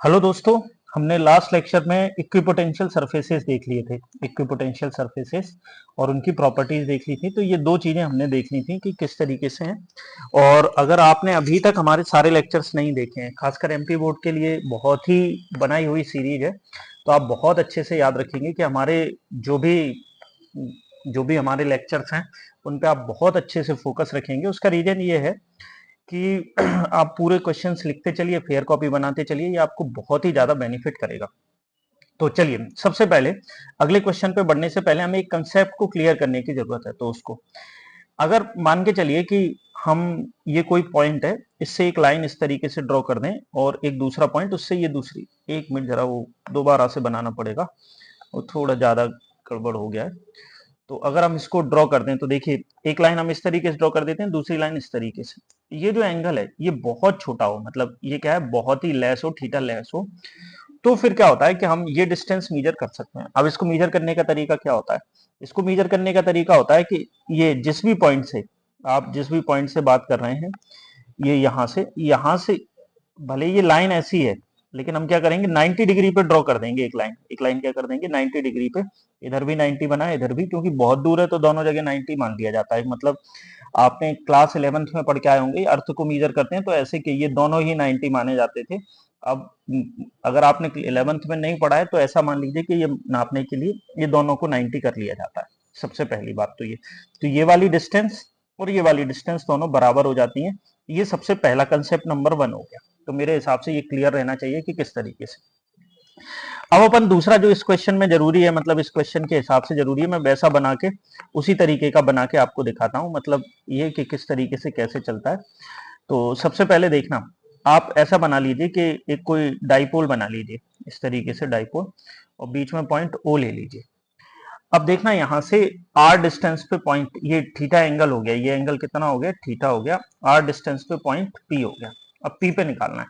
Hello दोस्तों। हमने last lecture में इक्विपोटेंशियल सरफेसेस देख लिए थे। इक्विपोटेंशियल सरफेसेस और उनकी प्रॉपर्टीज देख ली थी। तो ये दो चीजें हमने देख ली थी कि किस तरीके से हैं। और अगर आपने अभी तक हमारे सारे लेक्चर्स नहीं देखे हैं, खासकर एमपी बोर्ड के लिए बहुत ही बनाई हुई सीरीज है, तो आप बहुत अच्छे से याद रखेंगे कि हमारे जो भी जो भी हमारे लेक्चर्स हैं उन पे आप बहुत अच्छे से फोकस रखेंगे। उसका रीजन ये है कि आप पूरे क्वेश्चंस लिखते चलिए, फेयर कॉपी बनाते चलिए, ये आपको बहुत ही ज्यादा बेनिफिट करेगा। तो चलिए, सबसे पहले अगले क्वेश्चन पे बढ़ने से पहले हमें एक कंसेप्ट को क्लियर करने की जरूरत है। तो उसको अगर मान के चलिए कि हम ये कोई पॉइंट है, इससे एक लाइन इस तरीके से ड्रॉ कर दें और एक दूसरा पॉइंट उससे ये दूसरी, एक मिनट जरा वो दोबारा से बनाना पड़ेगा, वो थोड़ा ज्यादा गड़बड़ हो गया है। तो अगर हम इसको ड्रॉ कर दें तो देखिए, एक लाइन हम इस तरीके से ड्रॉ कर देते हैं, दूसरी लाइन इस तरीके से। ये जो एंगल है ये बहुत छोटा हो, मतलब ये क्या है, बहुत ही लेस हो, थीटा लेस हो, तो फिर क्या होता है कि हम ये डिस्टेंस मेजर कर सकते हैं। अब इसको मेजर करने का तरीका क्या होता है? इसको मेजर करने का तरीका होता है कि ये जिस भी पॉइंट से, आप जिस भी पॉइंट से बात कर रहे हैं, ये यहां से भले ये लाइन ऐसी है, लेकिन हम क्या करेंगे, 90 डिग्री पे ड्रॉ कर देंगे एक लाइन क्या कर देंगे, 90 डिग्री पे। इधर भी 90 बना है, इधर भी, क्योंकि बहुत दूर है तो दोनों जगह 90 मान लिया जाता है। मतलब आपने क्लास 11th में पढ़ के आए होंगे, अर्थ को मीजर करते हैं तो ऐसे कि ये दोनों ही 90 माने जाते थे। अब अगर आपने 11th में नहीं पढ़ा है तो ऐसा मान लीजिए कि ये नापने के लिए ये दोनों को 90 कर लिया जाता है। सबसे पहली बात तो ये वाली डिस्टेंस और ये वाली डिस्टेंस दोनों बराबर हो जाती हैं। ये सबसे पहला कंसेप्ट नंबर 1 हो गया। तो मेरे हिसाब से ये क्लियर रहना चाहिए कि किस तरीके से। अब अपन दूसरा जो इस क्वेश्चन में जरूरी है, मतलब इस क्वेश्चन के हिसाब से जरूरी है, मैं वैसा बना के उसी तरीके का बना के आपको दिखाता हूं, मतलब ये कि किस तरीके से कैसे चलता है। तो सबसे पहले देखना, आप ऐसा बना लीजिए कि एक कोई डाइपोल बना लीजिए, इस तरीके से डाइपोल, और बीच में पॉइंट ओ ले लीजिए। अब देखना यहां से आर डिस्टेंस पे पॉइंट, ये थीटा एंगल हो गया, ये एंगल कितना हो गया, थीटा हो गया। आर डिस्टेंस पे पॉइंट पी हो गया। अब पी पे निकालना है।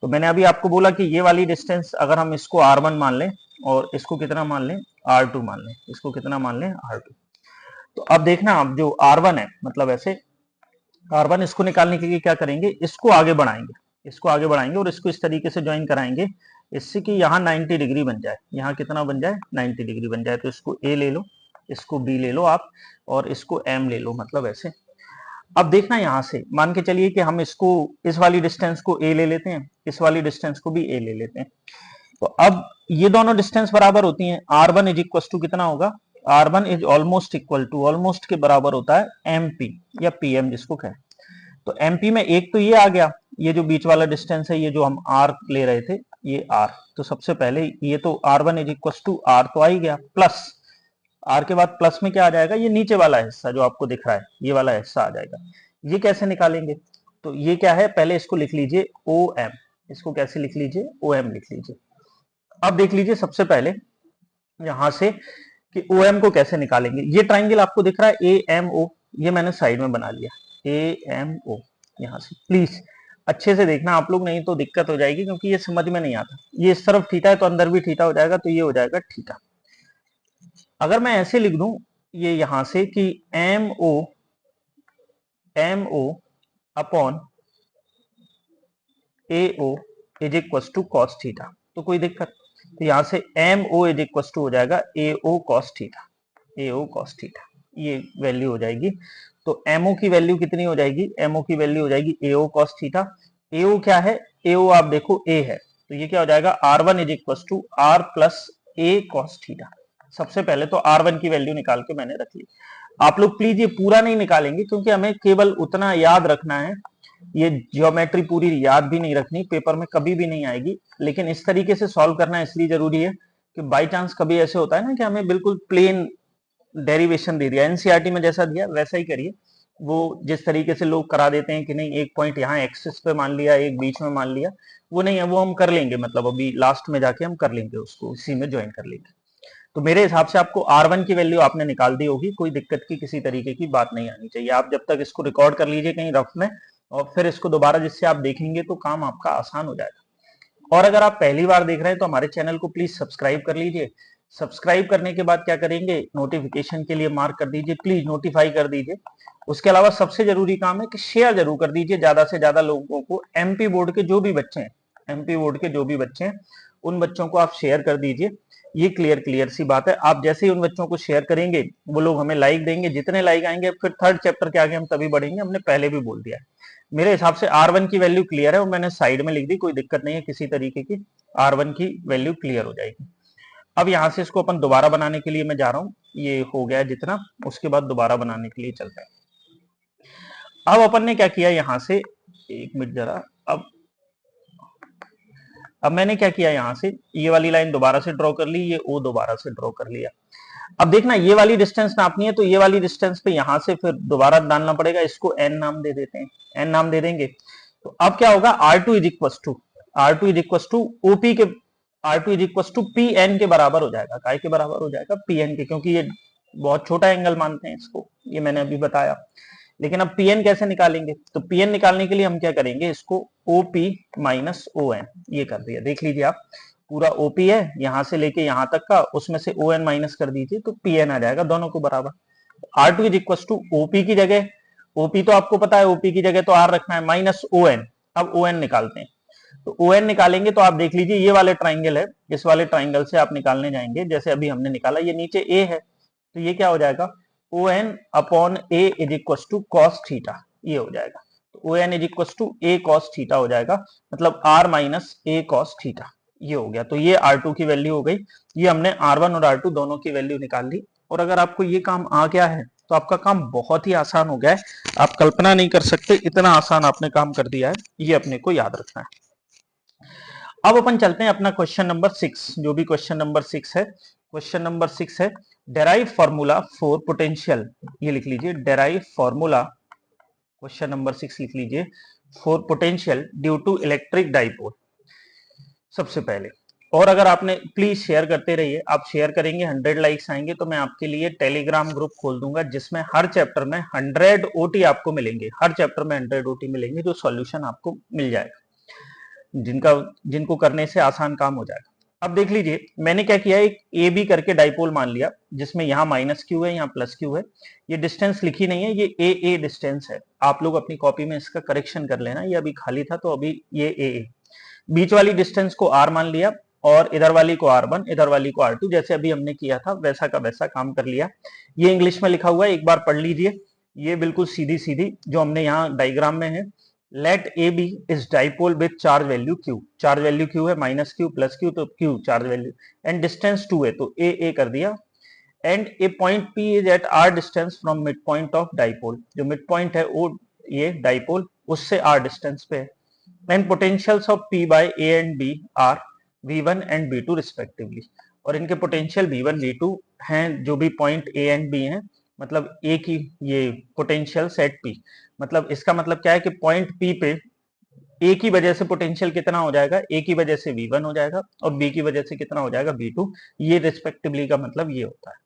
तो मैंने अभी आपको बोला कि ये वाली डिस्टेंस अगर हम इसको R1 मान लें और इसको कितना मान लें, R2 मान लें, इसको कितना मान लें, R2। तो अब देखना, आप जो R1 है, मतलब ऐसे R1, इसको निकालने के लिए क्या करेंगे, इसको आगे बढ़ाएंगे, इसको आगे बढ़ाएंगे और इसको इस तरीके से ज्वाइन कराएंगे, इससे कि यहाँ 90 डिग्री बन जाए, यहाँ कितना बन जाए, 90 डिग्री बन जाए। तो इसको A ले लो, इसको B ले लो आप, और इसको M ले लो, मतलब ऐसे। अब देखना, यहां से मान के चलिए कि हम इसको, इस वाली डिस्टेंस को A ले लेते हैं, इस वाली डिस्टेंस को भी A ले लेते हैं। तो अब ये दोनों डिस्टेंस बराबर होती हैं। R1 इज इक्वल टू कितना होगा, R1 is almost equal to, almost के बराबर होता है MP या PM जिसको कहें। तो MP में एक तो ये आ गया, ये जो बीच वाला डिस्टेंस है, ये जो हम R ले रहे थे, ये R। तो सबसे पहले ये तो R1 is equal to R तो आ ही गया, प्लस R के बाद प्लस में क्या आ जाएगा, ये नीचे वाला हिस्सा जो आपको दिख रहा है, ये वाला हिस्सा आ जाएगा। ये कैसे निकालेंगे, तो ये क्या है, पहले इसको लिख लीजिए OM। इसको कैसे लिख लीजिए, OM लिख लीजिए। अब देख लीजिए सबसे पहले यहां से कि OM को कैसे निकालेंगे। ये ट्राइंगल आपको दिख रहा है AMO, ये मैंने साइड में बना लिया, AMO। यहां से प्लीज अच्छे से देखना आप लोग, नहीं तो दिक्कत हो जाएगी, क्योंकि ये समझ में नहीं आता। ये इस तरफ थीटा है तो अंदर भी थीटा हो जाएगा, तो ये हो जाएगा थीटा। अगर मैं ऐसे लिख दूं ये यहां से कि MO upon AO is equal to cos theta, तो कोई दिक्कत, तो यहां से MO इज इक्वल टू हो जाएगा AO cos theta, AO cos theta, ये वैल्यू हो जाएगी। तो MO की वैल्यू कितनी हो जाएगी, MO की वैल्यू हो जाएगी AO कॉस थीटा। AO क्या है, AO आप देखो A है, तो ये क्या हो जाएगा, R1 is equal to R plus A cos theta. सबसे पहले तो R1 की वैल्यू निकाल के मैंने रख ली। आप लोग प्लीज ये पूरा नहीं निकालेंगे, क्योंकि हमें केवल उतना याद रखना है, ये ज्योमेट्री पूरी याद भी नहीं रखनी, पेपर में कभी भी नहीं आएगी। लेकिन इस तरीके से सॉल्व करना इसलिए जरूरी है कि बाई चांस कभी ऐसे होता है ना कि हमें बिल्कुल प्लेन डेरिवेशन दे दिया, एनसीईआरटी में जैसा दिया वैसा ही करिए। वो जिस तरीके से लोग करा देते हैं कि नहीं, एक पॉइंट यहाँ एक्सिस पे मान लिया, एक बीच में मान लिया, वो नहीं है, वो हम कर लेंगे, मतलब अभी लास्ट में जाके हम कर लेंगे, उसको इसी में ज्वाइन कर लेंगे। तो मेरे हिसाब से आपको R1 की वैल्यू आपने निकाल दी होगी, कोई दिक्कत की किसी तरीके की बात नहीं आनी चाहिए। आप जब तक इसको रिकॉर्ड कर लीजिए कहीं रफ में, और फिर इसको दोबारा जिससे आप देखेंगे तो काम आपका आसान हो जाएगा। और अगर आप पहली बार देख रहे हैं तो हमारे चैनल को प्लीज सब्सक्राइब कर लीजिए। सब्सक्राइब करने के बाद क्या करेंगे, नोटिफिकेशन के लिए मार्क कर दीजिए, प्लीज नोटिफाई कर दीजिए। उसके अलावा सबसे जरूरी काम है कि शेयर जरूर कर दीजिए ज्यादा से ज्यादा लोगों को। एमपी बोर्ड के जो भी बच्चे हैं एमपी बोर्ड के जो भी बच्चे हैं उन बच्चों को आप शेयर कर दीजिए। ये क्लियर सी बात है। आप जैसे ही उन बच्चों को शेयर करेंगे वो लोग हमें लाइक देंगे, जितने लाइक आएंगे फिर थर्ड चैप्टर के आगे हम तभी बढ़ेंगे। हमने पहले भी बोल दिया है। मेरे हिसाब से R1 की वैल्यू क्लियर है और मैंने साइड में लिख दी, कोई दिक्कत नहीं है किसी तरीके की। R1 की वैल्यू क्लियर हो जाएगी। अब यहां से इसको अपन दोबारा बनाने के लिए मैं जा रहा हूं, ये हो गया जितना, उसके बाद दोबारा बनाने के लिए चलते हैं। अब अपन ने क्या किया यहां से, एक मिनट जरा, अब मैंने क्या किया यहां से, ये वाली लाइन दोबारा से ड्रॉ कर ली, ये ओ दोबारा से ड्रॉ कर लिया। अब देखना ये वाली डिस्टेंस नापनी है तो ये वाली डिस्टेंस पे यहां से फिर दोबारा डालना पड़ेगा, इसको एन नाम दे देते हैं, एन नाम दे देंगे। तो अब क्या होगा, R2 is equal to OP के, R2 is equal to P N के बराबर हो जाएगा। काय के बराबर हो जाएगा, पी एन के, क्योंकि ये बहुत छोटा एंगल मानते हैं इसको, ये मैंने अभी बताया। लेकिन अब पीएन कैसे निकालेंगे, तो पीएन निकालने के लिए हम क्या करेंगे, इसको ओपी माइनस ओ एन, ये कर दिया। देख लीजिए आप, पूरा ओपी है यहां से लेके यहां तक का, उसमें से ओ एन माइनस कर दीजिए तो पीएन आ जाएगा, दोनों को बराबर। R2 is equal to OP की जगह, ओपी तो आपको पता है, ओपी की जगह तो आर रखना है, माइनस ओ एन। अब ओ एन निकालते हैं, तो ओ एन निकालेंगे तो आप देख लीजिए ये वाले ट्राइंगल है, इस वाले ट्राइंगल से आप निकालने जाएंगे, जैसे अभी हमने निकाला, ये नीचे ए है तो ये क्या हो जाएगा, O N upon a is equal to cos theta, ये हो जाएगा। तो O N is equal to a cos theta हो जाएगा, मतलब आर माइनस ए कॉस थीटा, ये हो गया। तो ये R2 की वैल्यू हो गई। ये हमने R1 और R2 दोनों की वैल्यू निकाल ली। और अगर आपको ये काम आ गया है तो आपका काम बहुत ही आसान हो गया है, आप कल्पना नहीं कर सकते इतना आसान आपने काम कर दिया है, ये अपने को याद रखना है। अब अपन चलते हैं अपना क्वेश्चन नंबर 6, जो भी क्वेश्चन नंबर 6 है। क्वेश्चन नंबर 6 है डेराइव फॉर्मूला फॉर पोटेंशियल, ये लिख लीजिए, डेराइव फॉर्मूला, क्वेश्चन नंबर 6 लिख लीजिए, for potential due to electric dipole, सबसे पहले। और अगर आपने, प्लीज शेयर करते रहिए, आप शेयर करेंगे 100 लाइक्स आएंगे तो मैं आपके लिए टेलीग्राम ग्रुप खोल दूंगा, जिसमें हर चैप्टर में 100 ओटी आपको मिलेंगे, हर चैप्टर में 100 ओटी मिलेंगे, जो सॉल्यूशन आपको मिल जाएगा, जिनको करने से आसान काम हो जाएगा। अब देख लीजिए मैंने क्या किया, एक ए बी करके डाइपोल मान लिया, जिसमें यहाँ माइनस क्यू है, यहाँ प्लस क्यू है, ये डिस्टेंस लिखी नहीं है, ये ए डिस्टेंस है। आप लोग अपनी कॉपी में इसका करेक्शन कर लेना, ये अभी खाली था तो अभी ये ए। बीच वाली डिस्टेंस को आर मान लिया और इधर वाली को R1, इधर वाली को R2, जैसे अभी हमने किया था वैसा का वैसा काम कर लिया। ये इंग्लिश में लिखा हुआ है, एक बार पढ़ लीजिए, ये बिल्कुल सीधी सीधी जो हमने यहाँ डायग्राम में है। Let A B is dipole with charge value q, charge value q है, माइनस क्यू प्लस क्यू, तो q charge value, and distance 2 है तो ए कर दिया, and a point P is at r distance from mid point of dipole, जो mid point है वो ये डाइपोल, उससे आर डिस्टेंस पे है, and potentials of P by A and B are V1 and V2 respectively, और इनके potential V1 V2 हैं, जो भी पॉइंट ए एंड बी हैं, मतलब ए की ये पोटेंशियल सेट P, मतलब इसका मतलब क्या है कि पॉइंट P पे ए की वजह से पोटेंशियल कितना हो जाएगा, ए की वजह से V1 हो जाएगा और बी की वजह से कितना हो जाएगा V2, ये रिस्पेक्टिवली का मतलब ये होता है।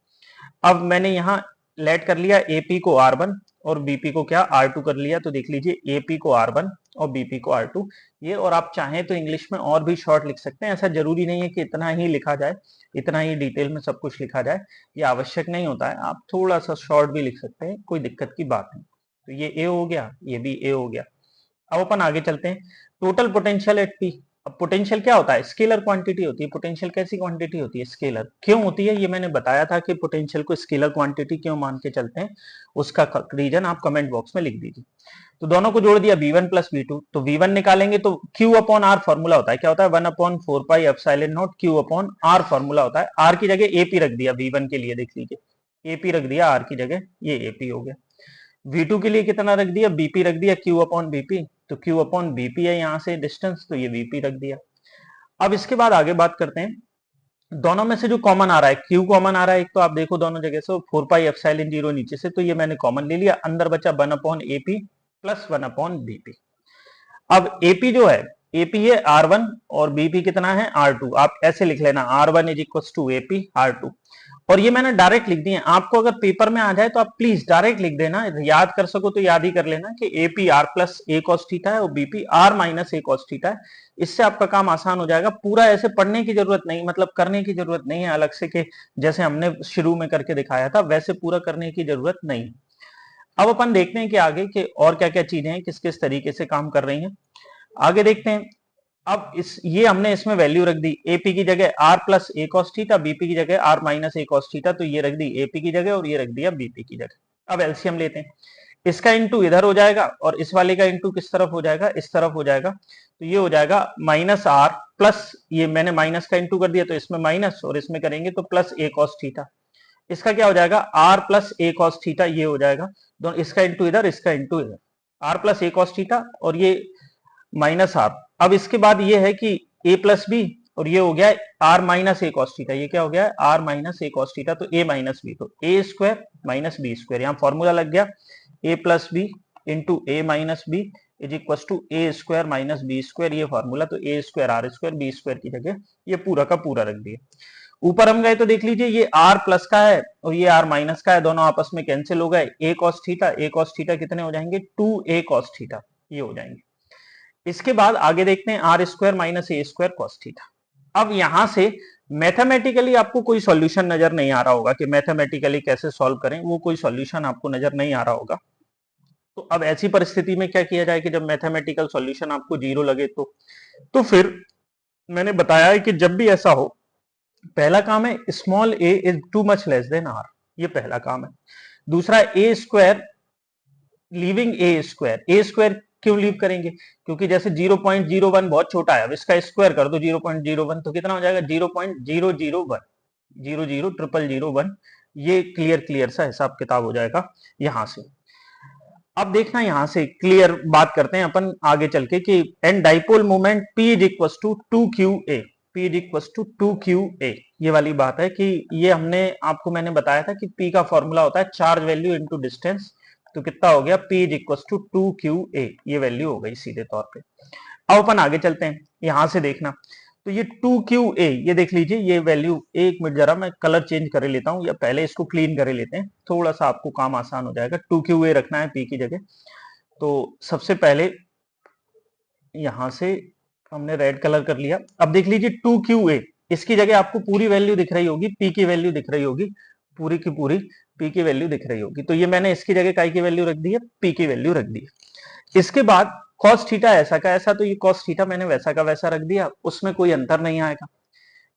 अब मैंने यहाँ लेट कर लिया AP को R1 और BP को क्या R2 कर लिया, तो देख लीजिए AP को R1 और BP को R2, ये। और आप चाहें तो इंग्लिश में और भी शॉर्ट लिख सकते हैं, ऐसा जरूरी नहीं है कि इतना ही लिखा जाए, इतना ही डिटेल में सब कुछ लिखा जाए, ये आवश्यक नहीं होता है, आप थोड़ा सा शॉर्ट भी लिख सकते हैं, कोई दिक्कत की बात नहीं। तो ये ए हो गया, ये भी ए हो गया। अब अपन आगे चलते हैं, टोटल पोटेंशियल एट पी। अब पोटेंशियल क्या होता है, स्केलर क्वांटिटी होती है। पोटेंशियल कैसी क्वांटिटी होती है, स्केलर। क्यों होती है ये मैंने बताया था कि पोटेंशियल को स्केलर क्वांटिटी क्यों मान के चलते हैं, उसका रीजन आप कमेंट बॉक्स में लिख दीजिए। तो दोनों को जोड़ दिया V1 प्लस V2, तो V1 निकालेंगे तो Q अपॉन R फॉर्मूला होता है, क्या होता है 1 upon 4 pi epsilon not Q upon R formula होता है। R की जगह AP रख दिया V1 के लिए, देख लीजिए AP रख दिया R की जगह, ये AP हो गया। V2 के लिए कितना रख दिया, BP रख दिया Q अपॉन BP, तो Q अपॉन BP है यहाँ से डिस्टेंस, तो ये VP रख दिया। अब इसके बाद आगे बात करते हैं, दोनों में से जो कॉमन आ रहा है, Q कॉमन आ रहा है एक, तो आप देखो दोनों जगह से 4 पाई एप्सिलॉन 0 नीचे से, तो ये मैंने कॉमन ले लिया, अंदर बचा 1 upon AP plus 1 upon BP। अब AP जो है, AP है R1 और BP कितना है R2, आप ऐसे लिख लेना R1 is equal to AP R2, और ये मैंने डायरेक्ट लिख दिए। आपको अगर पेपर में आ जाए तो आप प्लीज डायरेक्ट लिख देना, याद कर सको तो याद ही कर लेना कि AP R plus A cos theta है और BP R minus A cos theta है, इससे आपका काम आसान हो जाएगा। पूरा ऐसे पढ़ने की जरूरत नहीं, मतलब करने की जरूरत नहीं है अलग से कि जैसे हमने शुरू में करके दिखाया था वैसे पूरा करने की जरूरत नहीं। अब अपन देखते हैं कि आगे के और क्या क्या चीजें हैं, किस किस तरीके से काम कर रही हैं, आगे देखते हैं। अब ये हमने इसमें वैल्यू रख दी, एपी की जगह r plus a cos theta, BP की जगह आर माइनस ए कॉस थीटा, तो ये रख दी एपी की जगह और ये रख दिया बीपी की जगह। अब एलसीएम लेते हैं, इसका इंटू इधर हो जाएगा और इस वाले का इंटू किस तरफ हो जाएगा, इस तरफ हो जाएगा, तो ये हो जाएगा माइनस आर प्लस, ये मैंने माइनस का इंटू कर दिया तो इसमें माइनस और इसमें करेंगे तो प्लस ए कॉस थीटा, इसका क्या हो जाएगा r plus a cos theta, ये हो जाएगा दोनों, इसका इंटू इधर इसका इंटू इधर, r plus a cos theta और ये माइनस आर। अब इसके बाद ये है कि ए प्लस बी और ये हो गया आर माइनस ए कॉस थीटा, ये क्या हो गया है आर माइनस ए कॉस थीटा, तो ए माइनस बी, तो A square minus B square, यहाँ फॉर्मूला लग गया A plus B into A minus B is equal to A square minus B square, ये फॉर्मूला, तो A square R square B square की जगह ये पूरा का पूरा रख दिया। ऊपर हम गए तो देख लीजिए ये आर प्लस का है और ये आर माइनस का है, दोनों आपस में कैंसिल हो गए, ए कॉस थीटा कितने हो जाएंगे 2a कॉस थीटा, ये हो जाएंगे। इसके बाद आगे देखते हैं r square minus a square cos theta. अब यहां से मैथमेटिकली आपको कोई सॉल्यूशन नजर नहीं आ रहा होगा कि मैथमेटिकली कैसे सॉल्व करें, वो कोई सॉल्यूशन आपको नजर नहीं आ रहा होगा। तो अब ऐसी परिस्थिति में क्या किया जाए कि जब मैथमेटिकल सॉल्यूशन आपको जीरो लगे तो फिर मैंने बताया है कि जब भी ऐसा हो, पहला काम है small a is too much less than r, ये पहला काम है। दूसरा a square leaving a square क्यों लीव करेंगे, क्योंकि जैसे 0.01 बहुत छोटा है, अब इसका स्क्वायर कर दो 0.01 तो कितना हो जाएगा 0.001 0000001, ये क्लियर सा हिसाब किताब हो जाएगा यहां से। अब देखना यहां से क्लियर बात करते हैं अपन आगे चल के कि and dipole moment P is equal to 2QA, P is equal to 2QA, ये वाली बात है कि ये हमने आपको मैंने बताया था कि P का फॉर्मूला होता है चार्ज वैल्यू इनटू डिस्टेंस, तो कितना हो गया P is equal to 2QA, ये वैल्यू हो गई सीधे तौर पे। अब अपन आगे चलते हैं, यहां से देखना तो ये 2QA, ये देख लीजिए ये वैल्यू, एक मिनट जरा मैं कलर चेंज कर लेता हूं या पहले इसको क्लीन कर लेते हैं, थोड़ा सा आपको काम आसान हो जाएगा। 2QA रखना है P की जगह, तो सबसे पहले यहां से हमने रेड कलर कर लिया। अब देख लीजिए 2QA, इसकी जगह आपको पूरी वैल्यू दिख रही होगी, P की वैल्यू दिख रही होगी, पूरी की पूरी P की वैल्यू दिख रही होगी, तो ये मैंने इसकी जगह काय की वैल्यू रख दी है, P की वैल्यू रख दी है। इसके बाद कॉस थीटा ऐसा का ऐसा, तो ये कॉस थीटा मैंने वैसा का वैसा रख दिया, उसमें कोई अंतर नहीं आएगा।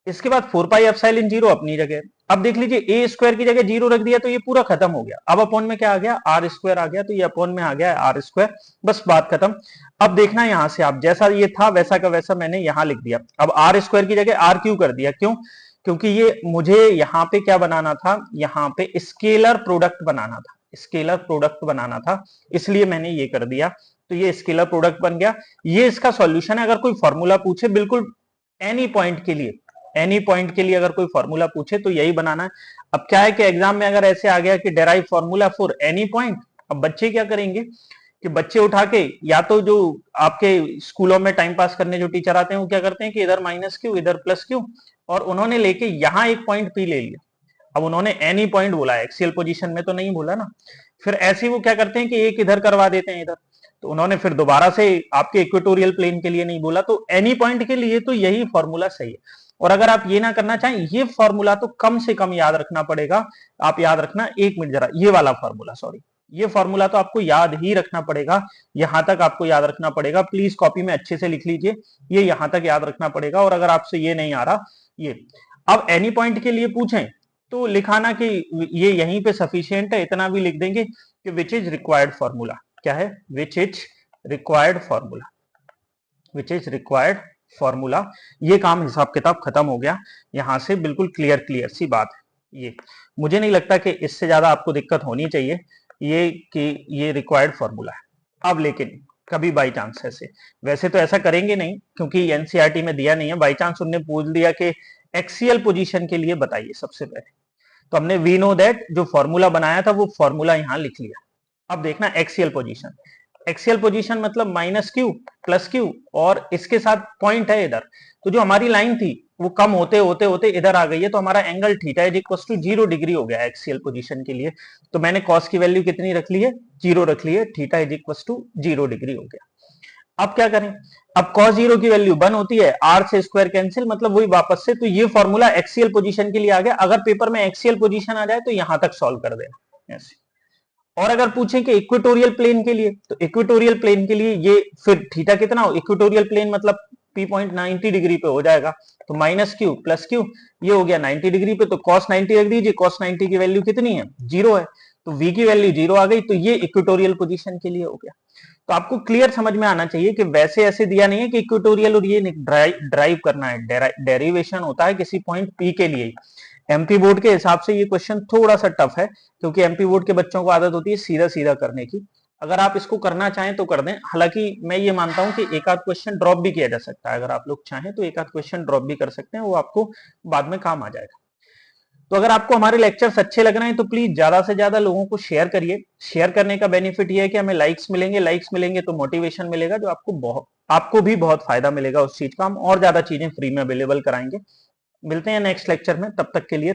इसके बाद 4 पाई एप्सिलॉन जीरो अपनी जगह। अब देख लीजिए ए स्क्वायर की जगह जीरो रख दिया तो ये पूरा खत्म हो गया, अब अपॉन में क्या आ गया आर स्क्वायर आ गया, तो ये अपॉन में आ गया आर स्क्वायर, बस बात खत्म। अब देखना यहां से आप जैसा ये था वैसा का वैसा मैंने यहां लिख दिया, अब आर स्क्वायर की जगह आर क्यू कर दिया, क्यों, क्योंकि ये मुझे यहाँ पे क्या बनाना था, यहाँ पे स्केलर प्रोडक्ट बनाना था, स्केलर प्रोडक्ट बनाना था, इसलिए मैंने ये कर दिया, तो ये स्केलर प्रोडक्ट बन गया। ये इसका सॉल्यूशन है, अगर कोई फॉर्मूला पूछे बिल्कुल एनी पॉइंट के लिए, एनी पॉइंट के लिए अगर कोई फॉर्मूला पूछे तो यही बनाना है। अब क्या है कि एग्जाम में अगर ऐसे आ गया कि derive formula for any point, अब बच्चे क्या करेंगे कि बच्चे उठा के, या तो जो आपके स्कूलों में टाइम पास करने जो टीचर आते हैं वो क्या करते हैं कि इधर माइनस क्यू इधर प्लस क्यू, और उन्होंने लेके यहां एक पॉइंट पी ले लिया, अब उन्होंने एनी पॉइंट बोला, एक्सियल पोजीशन में तो नहीं बोला ना, फिर ऐसे वो क्या करते हैं कि एक इधर करवा देते हैं इधर, तो उन्होंने फिर दोबारा से आपके इक्वेटोरियल प्लेन के लिए नहीं बोला, तो एनी पॉइंट के लिए तो यही फॉर्मूला सही है। और अगर आप ये ना करना चाहें, ये फॉर्मूला तो कम से कम याद रखना पड़ेगा, आप याद रखना, एक मिनट जरा, ये वाला फॉर्मूला, सॉरी, ये फॉर्मूला तो आपको याद ही रखना पड़ेगा, यहां तक आपको याद रखना पड़ेगा, प्लीज कॉपी में अच्छे से लिख लीजिए, ये यहां तक याद रखना पड़ेगा। और अगर आपसे ये नहीं आ रहा, ये अब एनी पॉइंट के लिए पूछें तो लिखाना कि ये यहीं पे सफिशियंट है, इतना भी लिख देंगे कि विच इज रिक्वायर्ड फॉर्मूला, क्या है, which is required formula, which is required formula, ये काम हिसाब किताब खत्म हो गया, यहां से बिल्कुल क्लियर सी बात है। ये मुझे नहीं लगता कि इससे ज्यादा आपको दिक्कत होनी चाहिए, ये कि ये रिक्वायर्ड फॉर्मूला है। अब लेकिन कभी बाई चांस ऐसे, वैसे तो ऐसा करेंगे नहीं क्योंकि एनसीईआरटी में दिया नहीं है, बाई चांस उन्होंने पूछ दिया कि एक्सियल पोजीशन के लिए बताइए सबसे पहले, तो हमने वी नो दैट जो फॉर्मूला बनाया था वो फॉर्मूला यहां लिख लिया। अब देखना एक्सियल पोजीशन, एक्सियल पोजीशन मतलब माइनस क्यू प्लस क्यू और इसके साथ पॉइंट है इधर, तो जो हमारी लाइन थी वो कम होते होते होते इधर आ गई है, तो हमारा angle theta is equal to 0 degree हो गया एक्सियल पोजीशन के लिए, तो मैंने कॉस की वैल्यू कितनी रख ली है 0 रख ली है, theta is equal to 0 degree हो गया। अब क्या करें, अब cos 0 की वैल्यू 1 होती है, r से स्क्वायर कैंसिल, मतलब वही वापस से, तो ये फॉर्मूला एक्सियल पोजीशन के लिए आ गया। अगर पेपर में एक्सियल पोजीशन आ जाए तो यहां तक सॉल्व कर देना ऐसे। और अगर पूछें कि इक्वेटोरियल प्लेन के लिए, तो इक्वेटोरियल प्लेन के लिए ये फिर थीटा कितना हो, इक्वेटोरियल प्लेन मतलब पी पॉइंट 90 डिग्री पे हो जाएगा, तो माइनस क्यू प्लस क्यू, ये हो गया 90 डिग्री पे, तो cos 90 रख दीजिए, cos 90 की वैल्यू कितनी है, 0 है, तो v की वैल्यू 0 आ गई, तो ये इक्वेटोरियल पोजीशन के लिए हो गया। तो आपको क्लियर समझ में आना चाहिए कि वैसे ऐसे दिया नहीं है कि इक्वेटोरियल और ये ड्राइव करना है, डेरिवेशन होता है किसी पॉइंट पी के लिए। एमपी बोर्ड के हिसाब से ये क्वेश्चन थोड़ा सा टफ है, क्योंकि एमपी बोर्ड के बच्चों को आदत होती है सीधा सीधा करने की। अगर आप इसको करना चाहें तो कर दें, हालांकि मैं ये मानता हूं कि एक आध क्वेश्चन ड्रॉप भी किया जा सकता है, अगर आप लोग चाहें तो एक आध क्वेश्चन ड्रॉप भी कर सकते हैं, वो आपको बाद में काम आ जाएगा। तो अगर आपको हमारे लेक्चर्स अच्छे लग रहे हैं तो प्लीज ज्यादा से ज्यादा लोगों को शेयर करिए। शेयर करने का बेनिफिट ये है कि हमें लाइक्स मिलेंगे तो मोटिवेशन मिलेगा, जो आपको भी बहुत फायदा मिलेगा उस चीज का। हम और ज्यादा चीजें फ्री में अवेलेबल कराएंगे। मिलते हैं नेक्स्ट लेक्चर में, तब तक के लिए